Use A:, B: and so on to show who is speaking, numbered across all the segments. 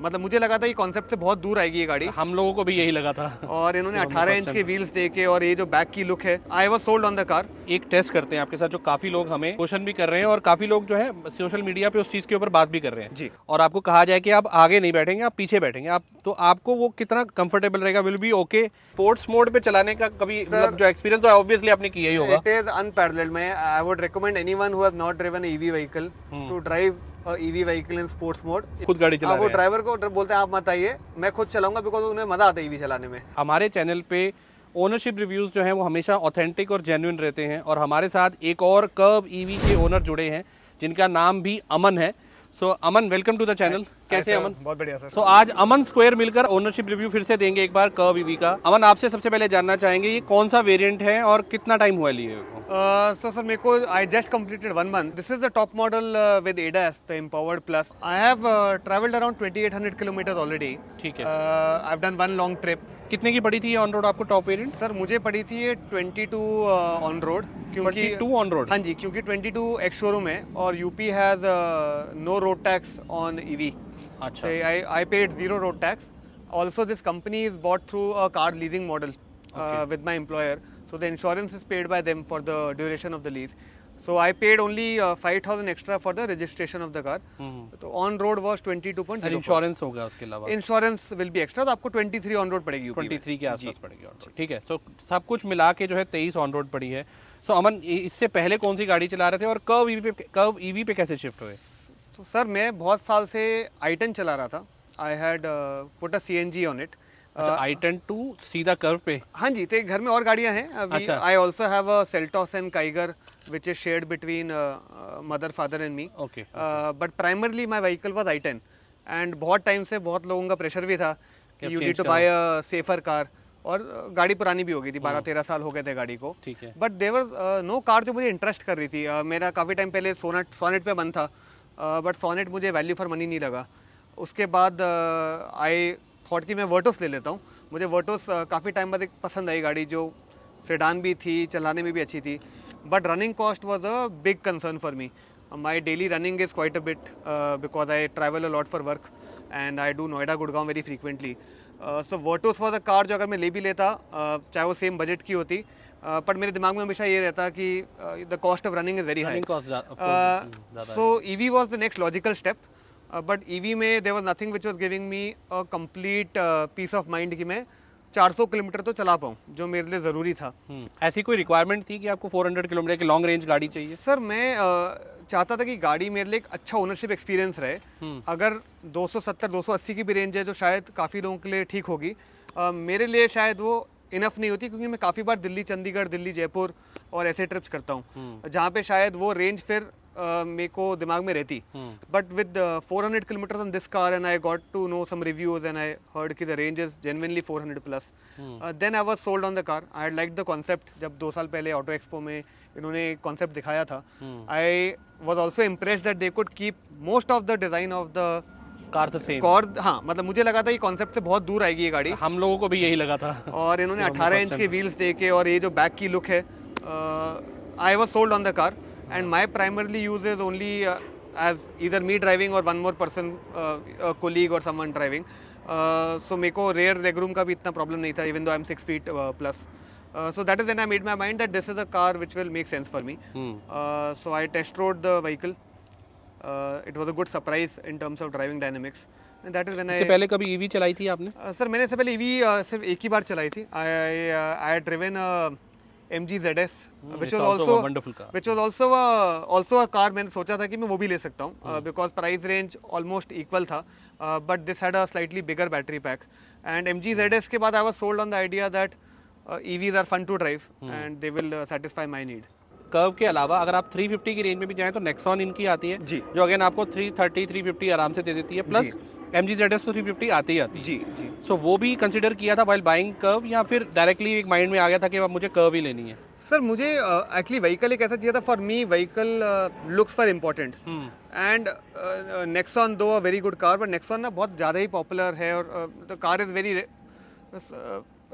A: मतलब मुझे लगा था ये कॉन्सेप्ट से बहुत दूर आएगी ये गाड़ी,
B: हम लोगों को भी यही लगा था।
A: और इन्होंने 18 इंच के व्हील्स देके और ये जो बैक की लुक है, I was sold on the car.
B: एक टेस्ट करते हैं आपके साथ, जो काफी लोग हमें क्वेश्चन भी कर रहे हैं और काफी लोग जो है सोशल मीडिया पे उस चीज के ऊपर बात भी कर रहे हैं
A: जी।
B: और आपको कहा जाए कि आप आगे नहीं बैठेंगे, आप पीछे बैठेंगे, आप तो आपको वो कितना कंफर्टेबल रहेगा, will be okay sports mode पे चलाने का कभी मतलब जो एक्सपीरियंस तो ऑब्वियसली आपने किया ही होगा।
A: It is unparalleled. मैं I would recommend anyone who has not driven EV vehicle to drive EV vehicle in sports mode.
B: खुद गाड़ी चला
A: वो
B: रहे हैं।
A: ड्राइवर को बोलते हैं आप मत आइए, मैं खुद चलाऊंगा, बिकॉज उन्हें मजा आता है ईवी चलाने में।
B: हमारे चैनल पे ओनरशिप रिव्यूज जो हैं वो हमेशा ऑथेंटिक और जेन्युइन रहते हैं और हमारे साथ एक और कर्व ईवी के ओनर जुड़े हैं जिनका नाम भी अमन है। सो अमन, वेलकम टू द चैनल। कैसे हैं अमन?
A: बहुत बढ़िया सर।
B: सो आज अमन स्क्वायर मिलकर ओनरशिप रिव्यू फिर से देंगे एक बार कर्व ईवी का। अमन, आपसे सबसे पहले जानना चाहेंगे ये कौन सा वेरिएंट है और कितना टाइम हुआ लिए को?
A: So sir, मेरे को I just completed 1 month. This is the top model with ADAS, the Empowered Plus. I have traveled around 2800 kilometers already.
B: ठीक है।
A: I've done one long trip.
B: कितने की पड़ी थी ये ऑन रोड आपको टॉप वेरिएंट?
A: सर मुझे पड़ी थी ये 22 ऑन रोड, क्योंकि
B: 22 ऑन रोड?
A: हाँ जी, क्योंकि 22 एक्स शोरूम है और UP has no road tax on EV.
B: अच्छा।
A: I paid zero road tax. Also, this company is bought through a car leasing model with my employer. So the insurance is paid by them for the duration of the lease. So I paid only 5,000 extra for the registration of the car. तो on road was 22.04.
B: Insurance होगा उसके अलावा?
A: Insurance will be extra, तो आपको 23 on road पड़ेगी UP में।
B: 23 के आसपास पड़ेगी ऑन रोड। ठीक है, तो सब कुछ मिला के जो है 23 ऑन रोड पड़ी है। सो अमन, इससे पहले कौन सी गाड़ी चला रहे थे और कर्व ईवी पे कैसे शिफ्ट हुए?
A: तो सर मैं बहुत साल से i10 चला रहा था। I had put a CNG on it.
B: अच्छा, i10 टू सीधा कर्व पे?
A: हाँ जी, तो घर में और गाड़ियाँ हैं।
B: अच्छा।
A: I also have a Seltos and Kiger which is shared between mother father and me.
B: Okay.
A: But primarily my vehicle was i10 and बहुत टाइम से बहुत लोगों का प्रेशर भी था कि you need to buy a safer car, और गाड़ी पुरानी भी हो गई थी, 12-13 साल हो गए थे गाड़ी को।
B: ठीक है।
A: बट देवर नो कार जो मुझे इंटरेस्ट कर रही थी। मेरा काफ़ी टाइम पहले सोनेट पे मन था, बट सोनेट मुझे वैल्यू फॉर मनी नहीं लगा। उसके बाद आई थॉट कि मैं वर्टोस ले लेता हूँ। मुझे वर्टोस काफ़ी टाइम बाद एक पसंद आई गाड़ी, जो सेडान भी थी, चलाने में भी अच्छी थी, but running cost was a big concern for me. My daily running is quite a bit because I travel a lot for work and I do Noida Gurgaon very frequently. So Virtus was a car जो अगर मैं ले भी लेता, चाहे वो same budget की होती, पर मेरे दिमाग में हमेशा ये रहता कि the cost of running is very high. So EV was the next logical step. But EV में there was nothing which was giving me a complete peace of mind कि मैं 400 किलोमीटर तो चला पाऊँ, जो मेरे लिए ज़रूरी था।
B: ऐसी कोई रिक्वायरमेंट थी कि आपको 400 किलोमीटर की लॉन्ग रेंज गाड़ी चाहिए?
A: सर मैं चाहता था कि गाड़ी मेरे लिए एक अच्छा ओनरशिप एक्सपीरियंस रहे। अगर 270-280 की भी रेंज है जो शायद काफ़ी लोगों के लिए ठीक होगी, मेरे लिए शायद वो इनफ नहीं होती, क्योंकि मैं काफ़ी बार दिल्ली चंडीगढ़, दिल्ली जयपुर और ऐसे ट्रिप्स करता हूँ जहाँ पे शायद वो रेंज फिर मेरे को दिमाग में रहती। But with 400 kilometre on this car and I got to know some reviews and I heard कि the range is genuinely 400 plus, then I was sold on the car. I like the concept. जब 2 साल पहले auto expo में इन्होंने concept दिखाया था, I was also impressed that they could keep most of the design of the
B: car से same.
A: हाँ, मतलब मुझे लगा था ये कॉन्सेप्ट से बहुत दूर आएगी ये गाड़ी,
B: हम लोगों को भी यही लगा था।
A: और इन्होंने 18 इंच के व्हील्स देके और ये जो बैक की लुक है, I was sold on the car. And my primarily use is only as either me driving और वन मोर पर्सन, कोलीग और समवन ड्राइविंग। सो मेरे को रेयर लेगरूम का भी इतना प्रॉब्लम नहीं था, even though I am 6 feet plus. So that is when I made my mind that this is a car which will make sense for me. So I test rode the vehicle. It was a good surprise in terms of driving dynamics. And that is when
B: इससे पहले कभी EV चलाई थी आपने?
A: Sir मैंने इससे पहले EV सिर्फ एक ही बार चलाई थी। I had driven a MG ZS, which was also a
B: wonderful car.
A: which was also a car मैंने सोचा था कि मैं वो भी ले सकता हूँ, because price range almost equal था, but this had a slightly bigger battery pack. And MG ZS के बाद I was sold on the idea that EVs are fun to drive and they will satisfy my need.
B: Curve के अलावा अगर आप 350 की range में भी जाएं तो नेक्सॉन इनकी आती है
A: जी,
B: जो अगेन आपको 330-350 आराम से दे देती है, प्लस MG ZS तो 350 आती ही आती है।
A: जी जी।
B: सो वो भी कंसिडर किया था व्हाइल बाइंग कर्व, या फिर डायरेक्टली एक माइंड में आ गया था कि अब मुझे कर्व ही लेनी है?
A: सर मुझे एक्चुअली व्हीकल एक ऐसा चाहिए था। For me vehicle looks for important, and Nexon though a very good car, but Nexon ना बहुत ज़्यादा ही पॉपुलर है और the car is very,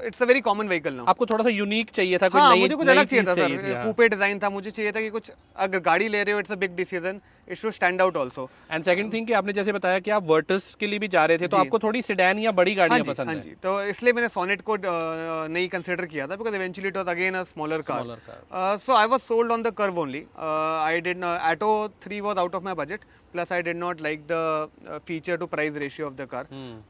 A: it's a very common vehicle now.
B: आपको थोड़ा सा यूनिक चाहिए था,
A: हाँ, मुझे कुछ अलग चाहिए था सर। कूपे डिजाइन था, मुझे चाहिए था कि कुछ, अगर गाड़ी ले रहे हो it's a big decision, it should stand out also.
B: And second thing कि आपने जैसे बताया कि आप वर्टस के लिए भी जा रहे थे, तो आपको थोड़ी सेडान या बड़ी
A: हाँ
B: गाड़ियां
A: जी,
B: पसंद
A: हाँ
B: है?
A: जी, तो इसलिए मैंने सोनेट को नहीं कंसिडर किया था, because eventually it was again a smaller
B: Smaller
A: car. So I was sold on the curve only. I did not, Atto 3 was out of my budget, plus I did not like the feature to price ratio of the car.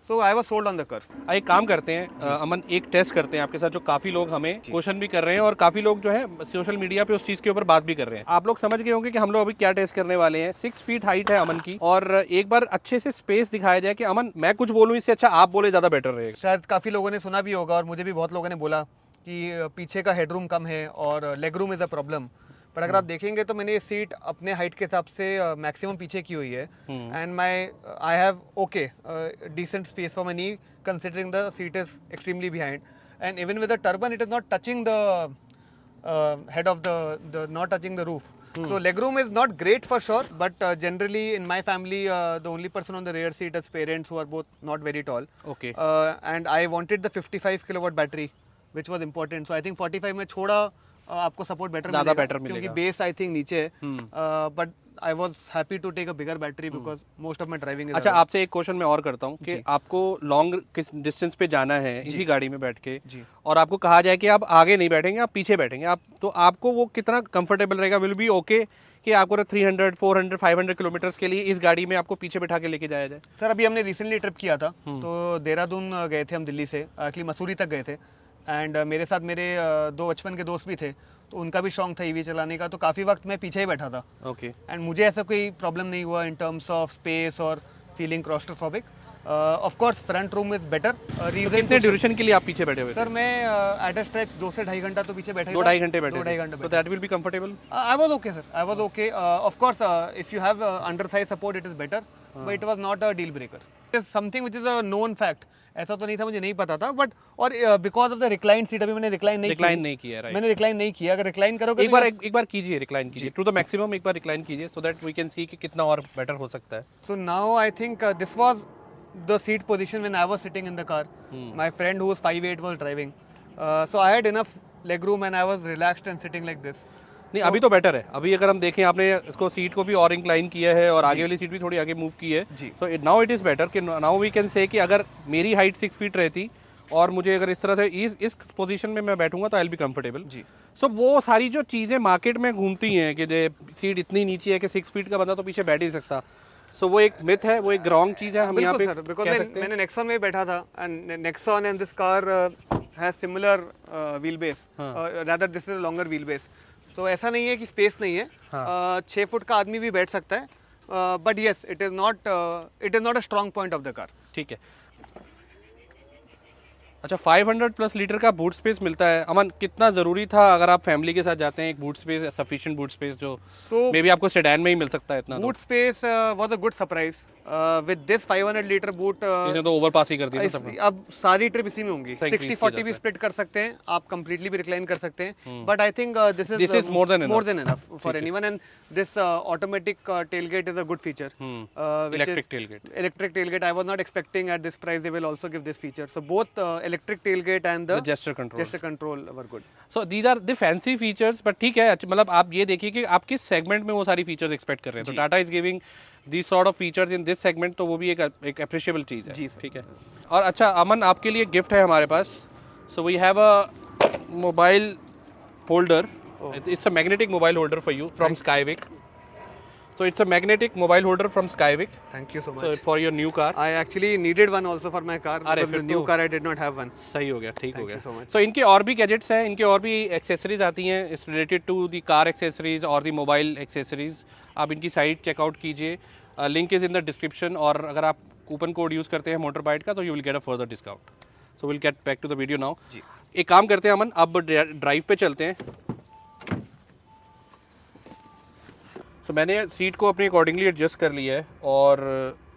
A: So I was sold on the curve.
B: एक काम करते हैं अमन, एक test करते हैं आपके साथ, जो काफी लोग हमें क्वेश्चन भी कर रहे हैं और काफी लोग जो है सोशल मीडिया पे उस चीज के ऊपर बात भी कर रहे हैं। आप लोग समझ गए होंगे कि हम लोग अभी क्या टेस्ट करने वाले हैं। 6 फीट हाइट है अमन की, और एक बार अच्छे से स्पेस दिखाया जाए कि अमन मैं कुछ बोलूं इससे अच्छा आप बोले ज्यादा बेटर रहेगा।
A: शायद काफ़ी लोगों ने सुना भी होगा, और मुझे भी बहुत लोगों ने बोला कि पीछे का हेडरूम कम है और leg room is a problem. पर अगर आप देखेंगे तो मैंने ये सीट अपने हाइट के हिसाब से मैक्सिमम पीछे की हुई है, and I have okay decent space for my knee, considering the seat is extremely behind, and even with the turban it is not touching the head of the not touching the roof. So legroom is not great for sure, but generally in my family the only person on the rear seat is parents who are both not very tall.
B: Okay
A: And I wanted the 55 kilowatt battery, which was important. So I think 45 में थोड़ा आपको support better
B: ज़्यादा
A: मिलेगा,
B: better
A: क्योंकि
B: मिलेगा।
A: Base आई think नीचे है, but I was happy to take a bigger battery because most of my driving is
B: अच्छा, आपसे एक क्वेश्चन मैं और करता हूँ कि
A: जी।
B: आपको लॉन्ग किस डिस्टेंस पे जाना है इसी गाड़ी में बैठ के,
A: जी।
B: और आपको कहा जाए कि आप आगे नहीं बैठेंगे, आप पीछे बैठेंगे, आप तो आपको वो कितना कंफर्टेबल रहेगा? विल बी ओके कि आपको 300 400 500 किलोमीटर्स के लिए इस गाड़ी में आपको पीछे बैठा के लेके जाया जाए?
A: सर अभी हमने रिसेंटली ट्रिप किया था, तो देहरादून गए थे हम दिल्ली से, एक्चुअली मसूरी तक गए थे, एंड मेरे साथ मेरे दो बचपन के दोस्त भी थे, तो उनका भी शौक था ईवी चलाने का, तो काफ़ी वक्त मैं पीछे ही बैठा था,
B: ओके
A: एंड मुझे ऐसा कोई प्रॉब्लम नहीं हुआ इन टर्म्स ऑफ स्पेस और feeling claustrophobic. Of course front room is better. Reason
B: कितने ड्यूरेशन के लिए आप पीछे बैठे हुए थे?
A: सर मैं एट अ स्ट्रेच 2 से ढाई घंटा तो पीछे बैठा ही
B: 2-2.5 घंटे बैठे
A: 2-2.5
B: थे,
A: घंटे
B: तो that will be comfortable?
A: I was okay, sir. I was okay. Of course, if you have undersized support, it is better. But it was not a deal breaker. It is something which is a known fact. ऐसा तो नहीं था, मुझे नहीं पता था, but और because of the recline seat, अभी मैंने रिक्लाइन नहीं
B: रिक्लाइन
A: की.
B: नहीं किया, राइट?
A: मैंने रिक्लाइन नहीं किया. अगर रिक्लाइन करोगे
B: एक
A: तो
B: बार एक बार कीजिए, रिक्लाइन कीजिए टू द मैक्सिमम, एक बार रिक्लाइन कीजिए so that we can see कि कितना और बेटर हो सकता है।
A: So now I think this was the seat position when I was sitting in the car. My friend who was 5'8" was driving. So I had enough leg room and I was relaxed and sitting like this.
B: नहीं, अभी तो better है। अभी अगर हम देखें, आपने इसको सीट को भी और इंक्लाइन किया है और आगे वाली सीट भी थोड़ी आगे मूव की है,
A: जी।
B: तो नाउ इट इज़ बेटर कि नाउ वी कैन से कि अगर मेरी हाइट 6 फीट रहती और मुझे अगर इस तरह से इस पोजीशन में मैं बैठूंगा तो आई विल बी कंफर्टेबल।
A: जी।
B: सो वो सारी जो चीज़ें मार्केट में घूमती हैं कि जो सीट इतनी नीचे है कि 6 फीट का बंदा तो पीछे बैठ ही नहीं सकता, सो वो एक मिथ है, वो एक रॉन्ग चीज़ है, हम यहाँ पे
A: बिल्कुल सर, बिकॉज
B: कह सकते हैं।
A: मैंने नेक्सॉन में बैठा था, and Nexon and this car has similar wheel base, rather this is longer wheel base. So ऐसा नहीं है कि स्पेस नहीं है. 6 फुट का आदमी भी बैठ सकता है, but yes it is not a strong point of the car.
B: ठीक है। अच्छा, 500 प्लस लीटर का बूट स्पेस मिलता है। अमन, कितना ज़रूरी था अगर आप फैमिली के साथ जाते हैं एक boot space, sufficient boot space जो
A: So
B: मे बी आपको सेडान में ही मिल सकता है इतना?
A: boot space was a good surprise. With this 500 litre boot,
B: इसने तो ओवरपास ही कर दिया ना सबको।
A: अब सारी ट्रिप इसी में होंगी.
B: तो increase
A: 60-40
B: किया
A: भी
B: जा
A: स्प्लिट कर सकते हैं आप, कंप्लीटली भी रिक्लाइन कर सकते हैं, but I think this
B: This is more than enough.
A: more than enough for anyone, and this automatic tailgate is a good feature. Which
B: electric
A: is
B: tailgate.
A: electric tailgate. I was not expecting at this price they will also give this feature. So both electric tailgate and the
B: gesture control.
A: gesture control were good.
B: So these are the fancy features, but ठीक है, मतलब आप ये देखिए कि आप किस segment में वो सारी फीचर्स एक्सपेक्ट कर रहे हैं। तो Tata is giving this sort of features in this segment, तो वो भी एक अप्रिशिएबल चीज़ है।
A: जी सर।
B: ठीक है। और अच्छा अमन, आपके लिए गिफ्ट है हमारे पास। So we have a mobile holder, it's a magnetic mobile holder for you from Skyvik. So it's a magnetic mobile holder from Skywick.
A: Thank you so much.
B: So for your new car.
A: I actually needed one also for my car,
B: अरे
A: because the
B: फिर
A: new
B: तो-
A: car I did not have one.
B: सही हो गया, ठीक हो
A: Thank
B: गया।
A: you so much.
B: So इनके और भी गैजेट्स हैं, इनके और भी एक्सेसरीज आती हैं इस related to the car accessories और दी मोबाइल एक्सेसरीज। आप इनकी साइट चेकआउट कीजिए, link is in the description, और अगर आप कूपन कोड यूज़ करते हैं मोटर बाइट का तो you will get a further discount. So will get back to the video now.
A: जी।
B: एक काम करते हैं अमन, अब ड्राइव पे चलते हैं। तो मैंने सीट को अपने अकॉर्डिंगली एडजस्ट कर लिया है, और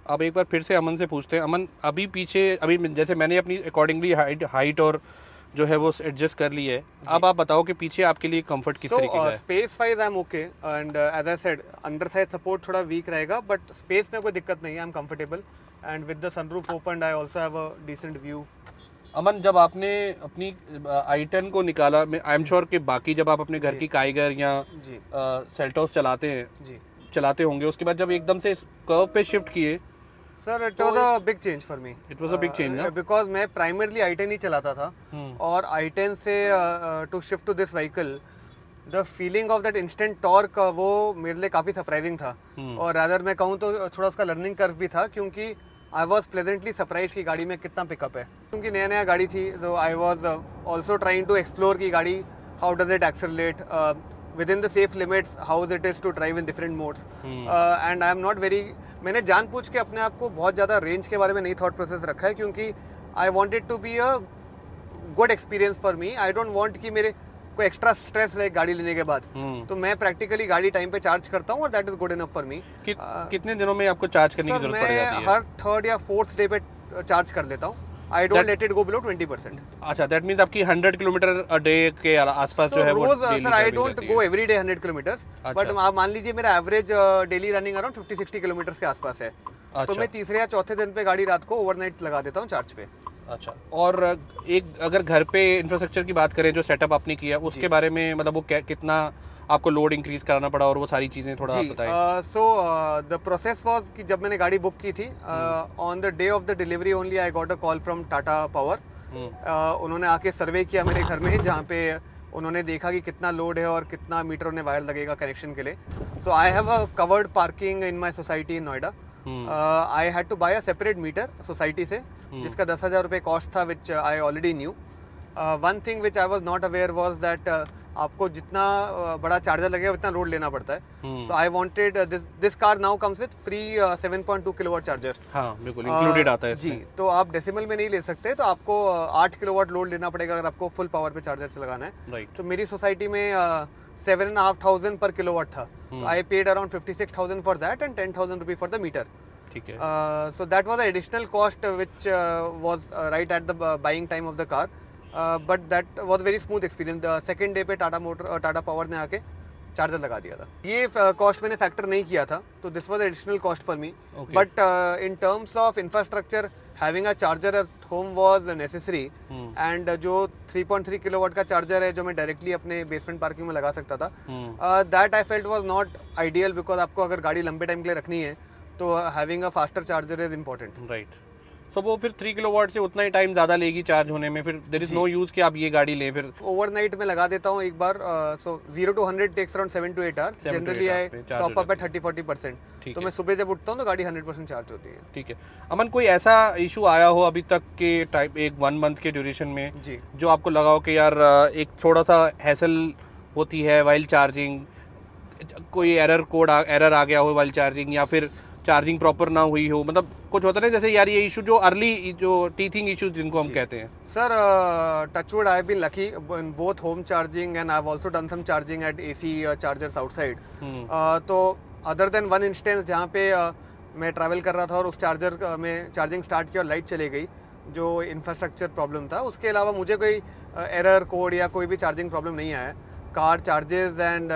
B: अब एक बार फिर से अमन से पूछते हैं। अमन, अभी पीछे अभी जैसे मैंने अपनी अकॉर्डिंगली हाइट और जो है वो एडजस्ट कर ली है, अब आप बताओ कि पीछे आपके लिए कंफर्ट किस तरीके का है?
A: Space wise I am okay, and as I said under side support थोड़ा वीक रहेगा, बट स्पेस में कोई दिक्कत नहीं है. I am comfortable, and with the sunroof opened I also have a decent view.
B: Aman, जब आपने अपनी i10 को निकाला, मैं आई एम श्योर कि बाकी जब आप अपने घर की काइगर या
A: जी
B: सेल्टोस चलाते हैं
A: जी
B: चलाते होंगे, उसके बाद जब एकदम से कर्व पे शिफ्ट किए,
A: sir it was a big change for me.
B: It was a big change ना?
A: बिकॉज मैं प्राइमरली i10 ही चलाता था, और i10 से to shift to this vehicle, the feeling of that instant torque वो मेरे लिए काफ़ी सरप्राइजिंग था। और रादर मैं कहूँ तो थोड़ा उसका लर्निंग कर्व भी था, क्योंकि आई वॉज प्लेजेंटली सरप्राइज की गाड़ी में कितना पिकअप है, क्योंकि नया नया गाड़ी थी। तो I was also trying to explore की गाड़ी how does it accelerate within the safe limits, how it is to drive in different modes. And I am not very, मैंने जानबूझ के अपने आप को बहुत ज़्यादा रेंज के बारे में नहीं थॉट प्रोसेस रखा है, क्योंकि I wanted to be a good experience for me. I don't want कि मेरे कोई एक्स्ट्रा स्ट्रेस रहे गाड़ी लेने के बाद। तो मैं प्रैक्टिकली गाड़ी टाइम पे चार्ज करता हूँ, और that is good enough for me.
B: कितने दिनों में आपको चार्ज करने की जरूरत पड़ जाती है?
A: हर थर्ड या फोर्थ डे पे चार्ज कर लेता हूँ। I don't let it go below 20%।
B: अच्छा, दैट मींस आपकी 100 किलोमीटर अ डे के आसपास जो है वो
A: रोज sir I don't go every day 100 kilometre, but आप मान लीजिए मेरा average daily running around 50-60 kilometre के आसपास है। तो मैं तीसरे या चौथे दिन पे गाड़ी रात को ओवरनाइट लगा देता हूँ चार्ज पे।
B: अच्छा, और एक अगर घर पे इंफ्रास्ट्रक्चर की बात करें जो सेटअप आपने किया, उसके बारे में मतलब वो कितना आपको लोड इंक्रीज कराना पड़ा, और वो सारी चीज़ें थोड़ा आप बताएं।
A: सो द प्रोसेस वाज कि जब मैंने गाड़ी बुक की थी, on the day of the delivery only I got a call from Tata power. उन्होंने आके सर्वे किया मेरे घर में, जहाँ पे उन्होंने देखा कि कितना लोड है और कितना मीटर उन्हें वायर लगेगा कनेक्शन के लिए। So I have a covered parking in my society in Noida. I had to buy a separate meter society से, जिसका 10,000 रुपये कॉस्ट था, which I already knew. One thing which I was not aware was that आपको जितना बड़ा charger लगेगा उतना load लेना पड़ता है। तो I wanted this car now comes with free 7.2 kilowatt charger.
B: हाँ बिल्कुल इंक्लूडेड आता है
A: जी। तो आप डेसिमल में नहीं ले सकते, तो आपको 8 किलोवाट लोड लेना पड़ेगा अगर आपको फुल पावर पे चार्जर लगाना है।
B: राइट।
A: तो मेरी सोसाइटी में 7,500 पर किलोवाट था। तो I paid around 56,000 for that and 10,000 rupee for the meter.
B: ठीक है।
A: So that was an additional cost which was right at the buying time of the car, but that was very smooth experience. The second day पे Tata power ने आके charger लगा दिया था। ये cost मैंने फैक्टर नहीं किया था, तो this was additional cost for me. But in terms of infrastructure, having a charger at home was necessary. And जो 3.3 किलोवाट का चार्जर है जो मैं डायरेक्टली अपने बेसमेंट पार्किंग में लगा सकता था, that I felt was not ideal, because आपको अगर गाड़ी लंबे टाइम के लिए रखनी है तो having a faster charger is important.
B: Right. So वो फिर 3 किलोवाट से उतना ही टाइम ज़्यादा लेगी चार्ज होने में, फिर देयर इज नो यूज़ कि आप ये गाड़ी लें। फिर
A: ओवरनाइट में लगा देता हूँ एक बार। So 0 to 100 takes around 7 to 8 hours. Generally I top up at 30-40%। तो मैं सुबह जब उठता हूँ तो गाड़ी 100% चार्ज होती है।
B: ठीक है। अमन, कोई ऐसा इशू आया हो अभी तक के टाइप एक 1 मंथ के ड्यूरेशन में
A: जी,
B: जो आपको लगा हो कि यार एक थोड़ा सा हैसल होती है वाइल चार्जिंग, कोई एरर आ गया हो वाइल चार्जिंग, या फिर चार्जिंग प्रॉपर ना हुई हो, मतलब कुछ होता है जैसे यार ये इशू जो अर्ली जो टीथिंग इशू जिनको हम कहते हैं?
A: Sir touchwood I have been lucky in both home charging and I have also done some charging at AC chargers outside. तो अदर देन वन इंस्टेंस जहाँ पे मैं ट्रैवल कर रहा था और उस चार्जर में चार्जिंग स्टार्ट किया और लाइट चली गई, जो इंफ्रास्ट्रक्चर प्रॉब्लम था, उसके अलावा मुझे कोई एरर कोड या कोई भी चार्जिंग प्रॉब्लम नहीं आया। Car charges and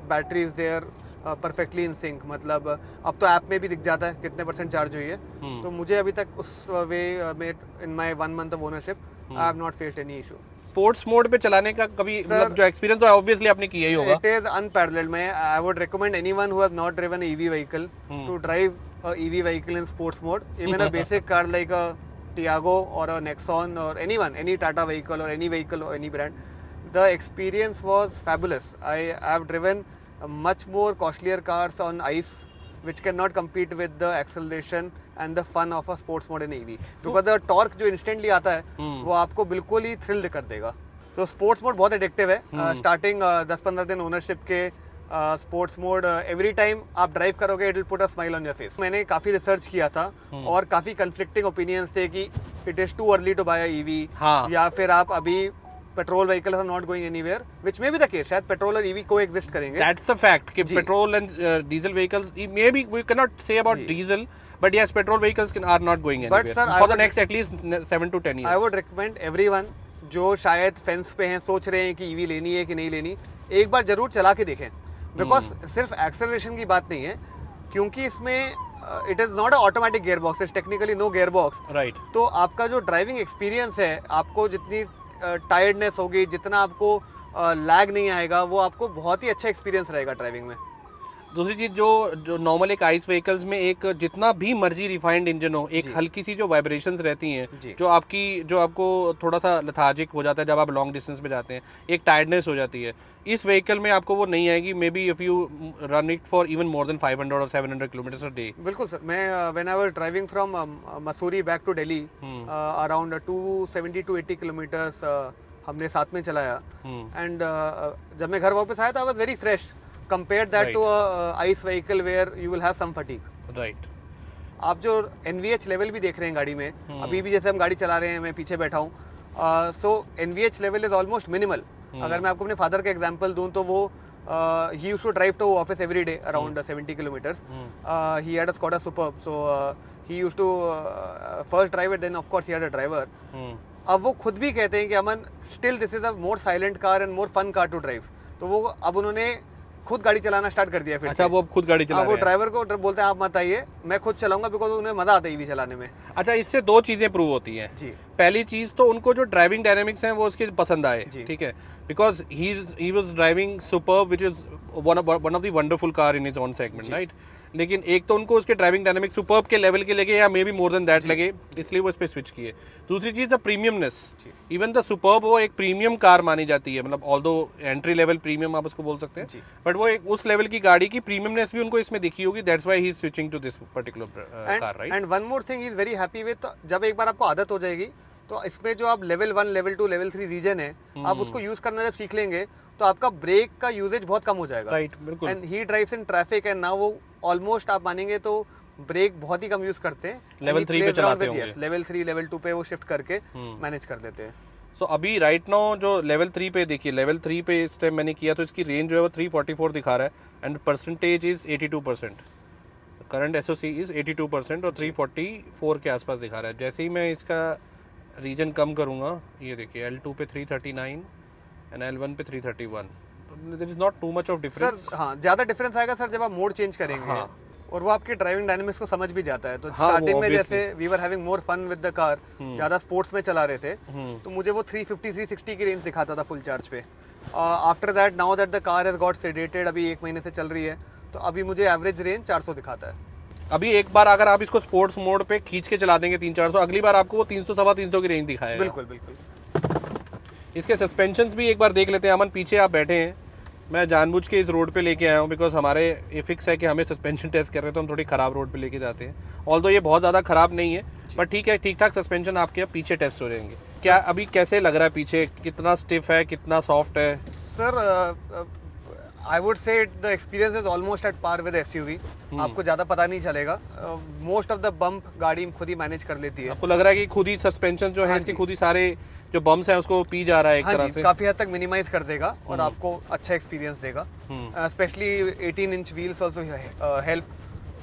A: battery is there perfectly in sync. मतलब अब तो ऐप में भी दिख जाता है कितने % चार्ज हुई है। तो मुझे अभी तक उस वे में in my 1 month of ownership I have not faced any issue.
B: Sports mode पे चलाने का कभी मतलब जो एक्सपीरियंस तो ऑब्वियसली आपने किया ही होगा।
A: It is unparalleled. मैं I would recommend anyone who has not driven EV vehicle to drive a EV vehicle in sports mode. Even a basic car like a Tiago or a Nexon or any Tata vehicle or any vehicle or any brand, the experience was fabulous. I have driven much more costlier cars on ice which cannot compete with the acceleration and the fun of a sports mode in EV, because the torque जो instantly आता है वो आपको बिल्कुल ही thrilled कर देगा। तो sports mode बहुत एडिक्टिव है। स्टार्टिंग 10-15 दिन ओनरशिप के स्पोर्ट्स मोड एवरी टाइम आप ड्राइव करोगे it will put a smile on your face. मैंने काफ़ी रिसर्च किया था और काफ़ी कन्फ्लिक्टिंग ओपिनियंस थे कि it is too early to buy EV, या फिर आप अभी petrol vehicle are not going anywhere, which may be the case. शायद पेट्रोल और ईवी को एग्जिस्ट करेंगे।
B: दैट्स अ फैक्ट कि petrol and diesel vehicles may be we can not say about diesel, but yes petrol vehicles are not going anywhere for the next at least 7 to 10 years।
A: I would recommend everyone जो शायद fence पे हैं, सोच रहे हैं कि EV लेनी है कि नहीं लेनी, एक बार जरूर चला के देखें। बिकॉज सिर्फ एक्सेलरेशन की बात नहीं है, क्योंकि इसमें it is not a automatic gear box, is technically no gear box.
B: Right.
A: तो आपका जो ड्राइविंग एक्सपीरियंस है, आपको जितनी टायर्डनेस होगी, जितना आपको लैग नहीं आएगा, वो आपको बहुत ही अच्छा एक्सपीरियंस रहेगा ड्राइविंग में।
B: दूसरी चीज जो नॉर्मल एक आइस व्हीकल्स में एक जितना भी मर्जी रिफाइंड इंजन हो, एक हल्की सी जो वाइब्रेशंस रहती हैं, जो आपको थोड़ा सा लेथार्जिक हो जाता है जब आप लॉन्ग डिस्टेंस पे जाते हैं, एक टायर्डनेस हो जाती है, इस व्हीकल में आपको वो नहीं आएगी। May be if you run it for even more than 500 और 700 किलोमीटर अ डे।
A: बिल्कुल सर, मैं when I was driving from Mussoorie back to Delhi around 270 to 80 kilometres हमने साथ में चलाया, एंड जब मैं घर वापस आया तो I was very fresh compare that to ICE vehicle where you will have some fatigue.
B: Right.
A: आप जो NVH लेवल भी देख रहे हैं गाड़ी में, अभी भी जैसे हम गाड़ी चला रहे हैं, मैं पीछे बैठा हूँ, सो NVH level is almost minimal. अगर मैं आपको अपने फादर का एग्जांपल दूं तो वो he used to drive to office every day around 70 kilometers. He had a Skoda Superb, so he used to first drive it, then of course he had a driver. अब वो खुद भी कहते हैं कि Aman still this is a more silent car and more fun car to drive. तो वो अब उन्होंने खुद गाड़ी चलाना स्टार्ट कर दिया फिर।
B: अच्छा, वो अब खुद गाड़ी चला रहे हैं।
A: वो ड्राइवर को बोलते हैं आप मत आइए, मैं खुद चलाऊंगा, बिकॉज उन्हें मजा आता है ईवी चलाने में।
B: अच्छा, इससे दो चीजें प्रूव होती हैं
A: जी।
B: पहली चीज तो उनको जो ड्राइविंग डायनामिक्स हैं वो उसके पसंद आए, ठीक है, because he was driving superb which is one of the wonderful car in his own segment, right. लेकिन एक तो उनको उसके ड्राइविंग डायनामिक्स सुपर्ब के लेवल के लगे या may be more than that लगे, इसलिए वो इस पे स्विच किए। दूसरी चीज the premiumness, even the superb वो एक प्रीमियम कार मानी जाती है, मतलब ऑल्दो एंट्री लेवल प्रीमियम आप उसको बोल सकते हैं, बट वो एक उस लेवल की गाड़ी की प्रीमियमनेस भी उनको इसमें दिखी होगी, that's why he is switching to this particular car, right.
A: And one more thing he is very happy with, जब एक बार आपको आदत हो जाएगी तो इसमें जो आप लेवल 1, लेवल 2, लेवल 3 रीजन है, आप उसको यूज करना जब सीख लेंगे तो आपका ब्रेक का यूजेज बहुत कम हो जाएगा,
B: राइट, बिल्कुल।
A: And he drives in traffic and now वो ऑलमोस्ट आप मानेंगे तो ब्रेक बहुत ही कम यूज करते हैं,
B: लेवल 3 पे चलाते होंगे,
A: लेवल 3, लेवल 2 पे वो शिफ्ट करके मैनेज कर देते हैं।
B: सो अभी राइट नाउ जो लेवल 3 पे देखिए, लेवल 3 पे इस टाइम मैंने किया तो इसकी रेंज जो है वो 344 दिखा रहा है and percentage is 82%, current SOC is 82% और 344 के आसपास दिखा रहा है। जैसे ही मैं इसका रीजन कम करूंगा, ये देखिए L2 पे 339 एंड L1 पे 331, there is not too much of difference.
A: Sir हाँ, ज्यादा डिफरेंस आएगा सर जब आप मोड चेंज करेंगे, और वो आपके ड्राइविंग डायनामिक्स को समझ भी जाता है। तो स्टार्टिंग में जैसे we were having more fun with the car, ज्यादा स्पोर्ट्स में चला रहे थे, तो मुझे वो 350 360 की रेंज दिखाता था फुल चार्ज पे। After that, now that the car has got sedated, अभी 1 महीने से चल रही है, तो अभी मुझे एवरेज रेंज 400 दिखाता है।
B: अभी एक बार अगर आप इसको स्पोर्ट्स मोड पे खींच के चला देंगे 300-400, अगली बार आपको वो 300-350 की रेंज दिखाएगा।
A: बिल्कुल बिल्कुल।
B: इसके सस्पेंशंस भी एक बार देख लेते हैं। अमन पीछे आप बैठे हैं, मैं जानबूझ के इस रोड पे लेके आया हूँ बिकॉज हमारे ये फिक्स है कि हमें सस्पेंशन टेस्ट कर रहे हैं तो हम थोड़ी ख़राब रोड पे लेके जाते हैं। ऑल्दो ये बहुत ज़्यादा ख़राब नहीं है, बट ठीक है, ठीक ठाक सस्पेंशन आपके पीछे टेस्ट हो जाएंगे। क्या अभी कैसे लग रहा है पीछे, कितना स्टिफ है, कितना सॉफ्ट है?
A: Sir I would say the experience is almost at par with SUV। आपको ज़्यादा पता नहीं चलेगा, मोस्ट ऑफ द बम्प गाड़ी खुद ही मैनेज कर लेती है।
B: आपको लग रहा है कि खुद ही सस्पेंशन जो है इसकी खुद ही सारे जो बम्प्स हैं उसको पी जा रहा है एक तरह से?
A: काफ़ी हद तक मिनिमाइज कर देगा और आपको अच्छा एक्सपीरियंस देगा। Specially 18 inch wheels also help,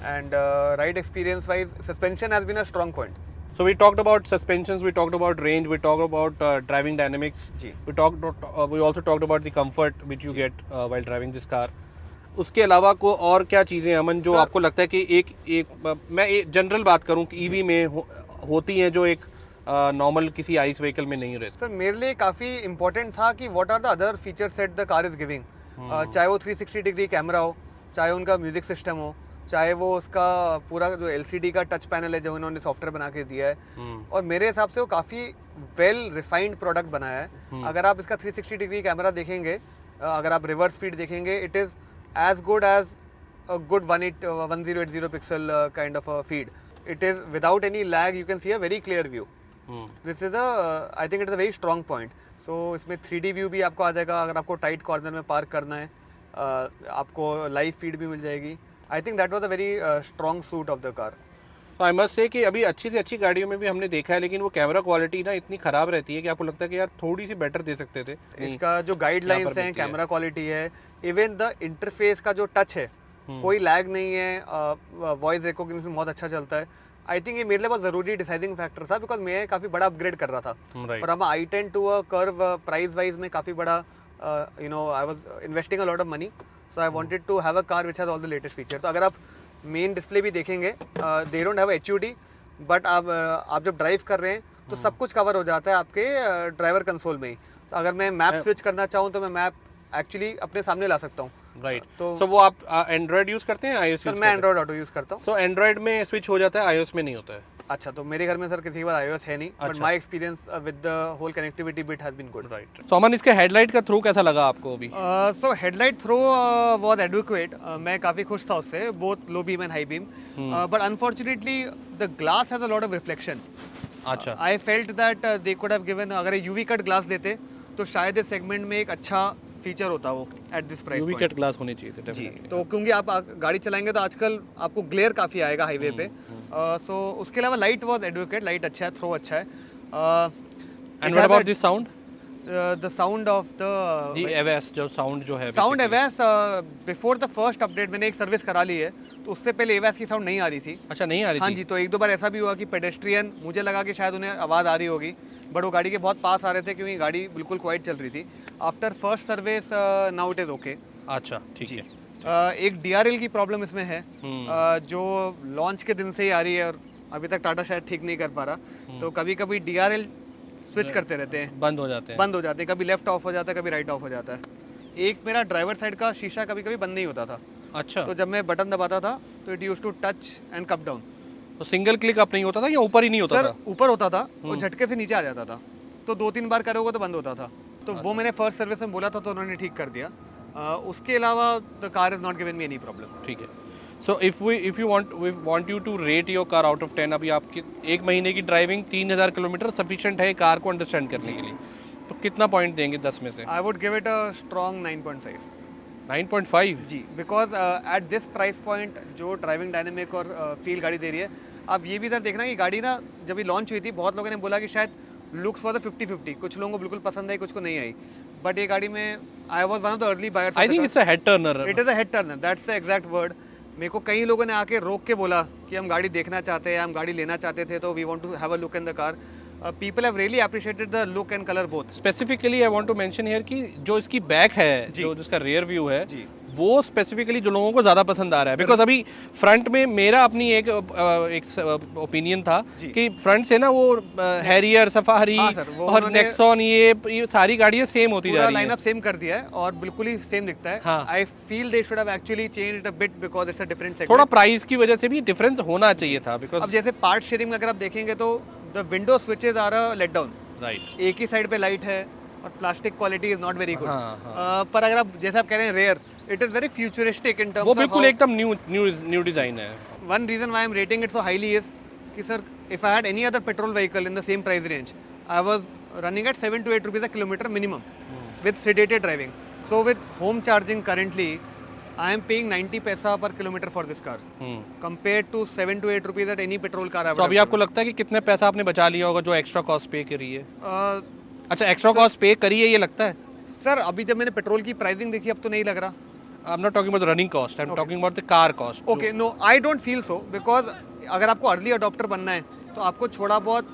A: and ride experience wise suspension has been a strong point.
B: So we talked about suspensions, we talked about range, we talked about driving dynamics. We also talked about the comfort which you get while driving this car. उसके अलावा को और क्या चीज़ें अमन जो आपको लगता है कि मैं एक जनरल बात करूं कि ईवी में होती हैं जो एक नॉर्मल किसी आइस व्हीकल में नहीं रहती?
A: सर मेरे लिए काफ़ी इंपॉर्टेंट था कि what are the other features that the car is giving, चाहे वो 360 डिग्री कैमरा हो, चाहे उनका म्यूजिक सिस्टम हो, चाहे वो उसका पूरा जो LCD का टच पैनल है जो उन्होंने सॉफ्टवेयर बना के दिया है, और मेरे हिसाब से वो काफ़ी वेल रिफाइंड प्रोडक्ट बनाया है। अगर आप इसका 360 डिग्री कैमरा देखेंगे, अगर आप रिवर्स फीड देखेंगे, it is as good as a good 1080 pixel kind of feed. It is without any lag, you can see a very clear view. This is I think it is a very strong point. So इसमें 3D view भी आपको आ जाएगा, अगर आपको tight corner में park करना है, आपको लाइव फीड भी मिल जाएगी। I think that was a very strong suit of the car.
B: तो आई मस्ट से कि अभी अच्छी से अच्छी गाड़ियों में भी हमने देखा है, लेकिन वो कैमरा क्वालिटी ना इतनी ख़राब रहती है कि आपको लगता है कि यार थोड़ी सी बेटर दे सकते थे।
A: इसका जो गाइडलाइंस हैं, कैमरा क्वालिटी है, इवन द इंटरफेस का जो टच है, कोई लैग नहीं है, वॉइस रिकॉग्निशन बहुत अच्छा चलता है। आई थिंक ये मेरे लिए बहुत ज़रूरी डिसाइडिंग फैक्टर था, बिकॉज मैं काफ़ी बड़ा अपग्रेड कर रहा था, पर अब i10 to a Curvv price wise में काफ़ी बड़ा, you know, I was investing a lot of money, so I wanted to have a car which has all the latest feature. तो अगर आप मेन डिस्प्ले भी देखेंगे, they don't have HUD, but आप जब ड्राइव कर रहे हैं तो सब कुछ कवर हो जाता है आपके ड्राइवर कंसोल में ही। तो अगर मैं मैप स्विच करना चाहूँ तो मैं मैप एक्चुअली अपने सामने ला सकता हूँ,
B: राइट।
A: तो
B: सो वो आप एंड्रॉयड यूज करते हैं iOS
A: सर
B: यूज
A: मैं एंड्रॉयड ऑटो यूज़ करता हूँ।
B: सो एंड्रॉयड में स्विच हो जाता है, iOS में नहीं होता है?
A: अच्छा, तो मेरे घर में सर किसी के पास iOS है नहीं, बट
B: अच्छा।
A: My experience with the whole connectivity bit has been good.
B: Right. So Aman, इसके हेडलाइट का थ्रू कैसा लगा आपको अभी?
A: So headlight throw was adequate, मैं काफ़ी खुश था उससे, both low beam and high beam, but unfortunately the glass has a lot of reflection.
B: अच्छा।
A: I felt that they could have given, अगर यूवी कट ग्लास देते तो शायद इस सेगमेंट में एक अच्छा फीचर होता वो eight this price
B: UV
A: point.
B: Cut glass होनी चाहिए थे
A: जी,
B: डेफिनेटली।
A: तो क्योंकि आप गाड़ी चलाएंगे तो आजकल आपको ग्लेयर काफ़ी आएगा हाईवे पे, सो उसके अलावा लाइट वाज एडुकेट, लाइट अच्छा है, थ्रो अच्छा है।
B: And what about this sound?
A: The sound of
B: जी
A: द
B: एवएस जो साउंड जो है
A: sound
B: basically।
A: AVAS, before the first update मैंने एक सर्विस करा ली है, तो उससे पहले एवएस की साउंड नहीं आ रही थी।
B: अच्छा, नहीं आ रही
A: हाँ
B: थी?
A: जी, तो एक दो बार ऐसा भी हुआ कि पेडेस्ट्रियन, मुझे लगा कि शायद उन्हें आवाज़ आ रही होगी, बट वो गाड़ी के बहुत पास आ रहे थे क्योंकि गाड़ी बिल्कुल क्वाइट चल रही थी। After first service now it is okay.
B: अच्छा, ठीक है।
A: एक डीआरएल की प्रॉब्लम इसमें है, जो लॉन्च के दिन से ही आ रही है और अभी तक टाटा शायद ठीक नहीं कर पा रहा, तो कभी कभी डीआरएल स्विच करते रहते हैं,
B: बंद हो जाते हैं।
A: बंद हो जाते हैं, कभी लेफ्ट ऑफ हो जाता है, कभी राइट ऑफ हो जाता है। एक मेरा ड्राइवर साइड का शीशा कभी कभी बंद नहीं होता था,
B: अच्छा,
A: तो जब मैं बटन दबाता था तो it use to touch and cup down.
B: तो सिंगल क्लिक अप नहीं होता था या ऊपर ही नहीं होता
A: सर
B: था?
A: ऊपर होता था और झटके से नीचे आ जाता था, तो 2-3 बार करोगे तो बंद होता था, तो वो मैंने फर्स्ट सर्विस में बोला था तो उन्होंने ठीक कर दिया। उसके अलावा the car is not given me any problem.
B: ठीक है। So if you want you to rate your car out of 10, अभी आपकी एक महीने की ड्राइविंग 3000 किलोमीटर सफिशिएंट है कार को अंडरस्टैंड करने के लिए, तो कितना पॉइंट देंगे 10 में से?
A: I would give it a strong 9.5।
B: 9.5?
A: जी, because at this price point जो ड्राइविंग डायनेमिक और फील गाड़ी दे रही है, आप ये भी इधर देखना कि गाड़ी ना जब ये लॉन्च हुई थी बहुत लोगों ने बोला कि शायद लुक्स फॉर द 50-50, कुछ लोगों को बिल्कुल पसंद आई, कुछ को नहीं आई, बट ये गाड़ी में I was one of the early buyers.
B: I think it's a head Turner.
A: It is a head Turner, that's the exact word. मेरे को कई लोगों ने आके रोक के बोला कि हम गाड़ी देखना चाहते हैं, हम गाड़ी लेना चाहते थे, तो we want to have a look in the car. People have really appreciated the look and colour both.
B: Specifically I want to mention here कि जो इसकी बैक है, जो जिसका रियर व्यू है,
A: जी,
B: वो स्पेसिफिकली जो लोगों को ज्यादा पसंद आ रहा है, बिकॉज अभी फ्रंट में मेरा अपनी एक ओपिनियन था कि फ्रंट से ना वो हैरियर, सफारी
A: हाँ सर, वो
B: और
A: उन्होंने
B: नेक्सॉन ये सारी गाड़ियां सेम होती जा
A: पूरा
B: रही हैं।
A: लाइनअप सेम कर दिया है और बिल्कुल ही सेम दिखता है।
B: हाँ।
A: I feel they should have actually changed a bit because it's a different
B: थोड़ा
A: सेगमेंट।
B: प्राइस की वजह से भी डिफरेंस होना चाहिए था, बिकॉज
A: अब जैसे पार्ट शेयरिंग में अगर आप देखेंगे तो the window switches are a let down,
B: right.
A: एक ही साइड पे लाइट है और plastic quality is not very good.
B: हाँ,
A: पर अगर आप जैसे आप कह रहे हैं rear, it is very futuristic in terms
B: वो
A: ऑफ
B: बिल्कुल एकदम न्यू डिजाइन है।
A: one reason why I'm rating it so highly is कि sir, if I had any other petrol vehicle in the same price range, I was running at 7 to 8 rupees a kilometer minimum with sedated driving. So with home charging currently, I am paying 90 paisa per kilometer for this car compared to 7 to 8 rupees at any petrol car I
B: तो
A: would
B: अभी
A: have
B: आपको लगता है कि कितने पैसा आपने बचा लिया होगा जो एक्स्ट्रा कॉस्ट पे करी है?
A: driven.
B: अच्छा, एक्स्ट्रा कॉस्ट पे करी है ये लगता है?
A: सर अभी जब मैंने पेट्रोल की प्राइसिंग देखी अब तो नहीं लग रहा।
B: I am not talking about the running cost, I am talking about the car cost.
A: Okay, no I don't feel so, because अगर आपको अर्ली अडॉप्टर बनना है तो आपको थोड़ा बहुत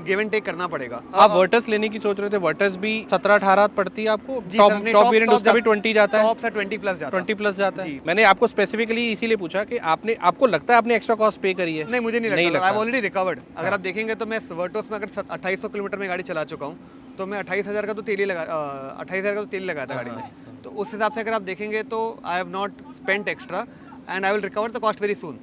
A: गिव एंड टेक करना पड़ेगा।
B: आप वर्टस लेने की सोच रहे थे, वर्टस भी 17-18 पड़ती है आपको?
A: जी
B: टॉप
A: सर, नहीं,
B: टॉप
A: top-
B: वेरिएंट
A: top
B: उसका भी
A: जा-
B: 20 जाता है?
A: टॉप से 20 प्लस जाता है।
B: 20 प्लस जाता है।
A: जी।
B: मैंने आपको स्पेसिफिकली इसीलिए पूछा कि आपको लगता है आपने एक्स्ट्रा कॉस्ट पे करी है?
A: नहीं, मुझे नहीं
B: नहीं
A: लगता, आई
B: लगता।
A: Already recovered. अगर आप देखेंगे तो मैं वर्टोस में अगर 2800 किलोमीटर में गाड़ी चला चुका हूँ, तो मैं 28,000 का तो तेल ही लगा 28,000 का तो तेल लगाया था गाड़ी में, तो उस हिसाब से अगर आप देखेंगे तो I have not spent extra and I will recover the cost very soon,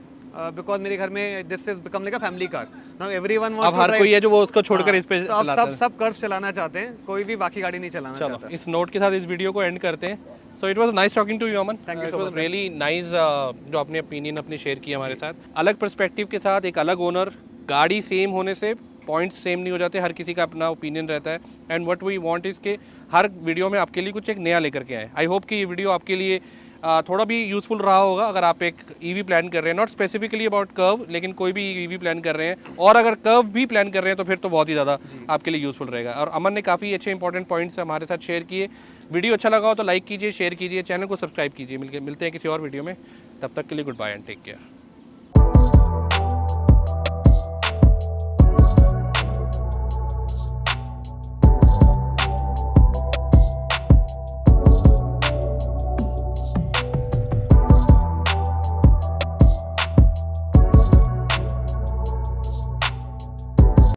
A: because मेरे घर में this is become like a family car now. Everyone wants
B: अब हर कोई है जो वो उसको छोड़कर इस पे
A: तो अब
B: चलाता है।
A: सब कर्व चलाना चाहते हैं, कोई भी बाकी गाड़ी नहीं चलाना
B: चलो
A: चाहता।
B: इस नोट के साथ इस वीडियो को एंड करते हैं। So it was nice talking to you Aman,
A: Thank you
B: it
A: so
B: वाज
A: much,
B: रियली नाइस जो आपने ओपिनियन अपनी शेयर की हमारे साथ, अलग पर्सपेक्टिव के साथ, एक अलग ओनर, गाड़ी सेम होने से पॉइंट्स सेम नहीं हो जाते, हर किसी का अपना ओपिनियन रहता है। And what we want is के हर वीडियो में आपके लिए कुछ एक नया लेकर के आए। आई होप कि ये वीडियो आपके लिए थोड़ा भी यूजफुल रहा होगा अगर आप एक ईवी प्लान कर रहे हैं, नॉट स्पेसिफिकली अबाउट कर्व, लेकिन कोई भी ईवी प्लान कर रहे हैं, और अगर कर्व भी प्लान कर रहे हैं तो फिर तो बहुत ही ज़्यादा आपके लिए यूजफुल रहेगा। और अमन ने काफ़ी अच्छे इंपॉर्टेंट पॉइंट्स हमारे साथ शेयर किए। वीडियो अच्छा लगा हो तो लाइक कीजिए, शेयर कीजिए, चैनल को सब्सक्राइब कीजिए। मिलते हैं किसी और वीडियो में, तब तक के लिए goodbye and take care.